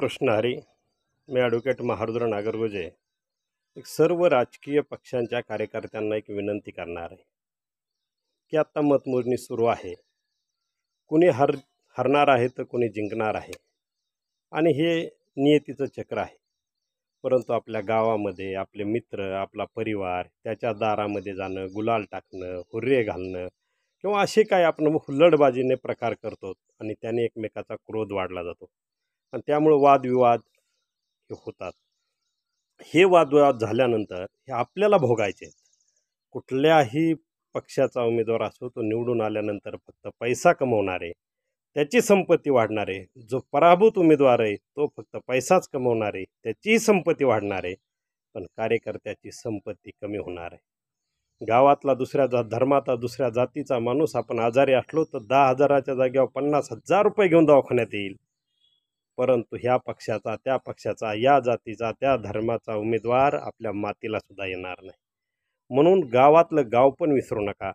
कृष्ण हरी. मी advocate Maharudra Nagargoje एक सर्व राजकीय पक्षांच्या कार्यकर्त्यांना एक विनंती करणार आहे की आत्ता मतमोजणी सुरू आहे. कुणी हरणार आहे तर कुणी जिंकणार आहे आणि हे नियतीचं चक्र आहे. परंतु आपल्या गावामध्ये आपले मित्र, आपला परिवार त्याच्या दारामध्ये जाणं, गुलाल टाकणं, हुर्रे घालणं किंवा असे काही आपण हुल्लडबाजीने प्रकार करतो आणि त्याने एकमेकाचा क्रोध वाढला जातो आणि त्यामुळे वादविवाद हे होतात. हे वादविवाद झाल्यानंतर हे आपल्याला भोगायचे आहेत. कुठल्याही पक्षाचा उमेदवार असो तो निवडून आल्यानंतर फक्त पैसा कमवणारे, त्याची संपत्ती वाढणार आहे. जो पराभूत उमेदवार आहे तो फक्त पैसाच कमवणार आहे, त्याचीही संपत्ती वाढणार आहे, पण कार्यकर्त्याची संपत्ती कमी होणार आहे. गावातला दुसऱ्या धर्माचा दुसऱ्या जातीचा माणूस आपण आजारी असलो तर 10,000च्या जागेवर 50,000 रुपये घेऊन दवाखान्यात येईल. परंतु ह्या पक्षाचा त्या पक्षाचा या जातीचा त्या धर्माचा उमेदवार आपल्या मातीला सुद्धा येणार नाही. म्हणून गावातलं गाव पण विसरू नका.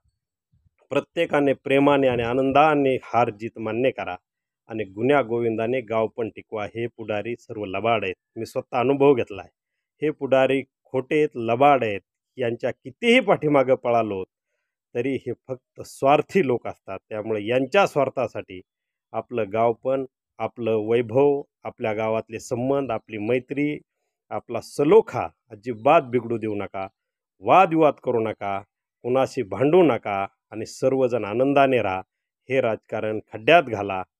प्रत्येकाने प्रेमाने आणि आनंदाने हार जीत मान्य करा आणि गुन्ह्या गोविंदाने गाव पण टिकवा. हे पुढारी सर्व लबाड आहेत. मी स्वतः अनुभव घेतला आहे. हे पुढारी खोटे आहेत, लबाड आहेत. यांच्या कितीही पाठीमागं पळालो तरी हे फक्त स्वार्थी लोक असतात. त्यामुळे यांच्या स्वार्थासाठी आपलं गाव पण, आपलं वैभव, आपल्या गावातले संबंध, आपली मैत्री, आपला सलोखा अजिबात बिघडू देऊ नका. वादविवाद करू नका, कुणाशी भांडू नका आणि सर्वजण आनंदाने राहा. हे राजकारण खड्ड्यात घाला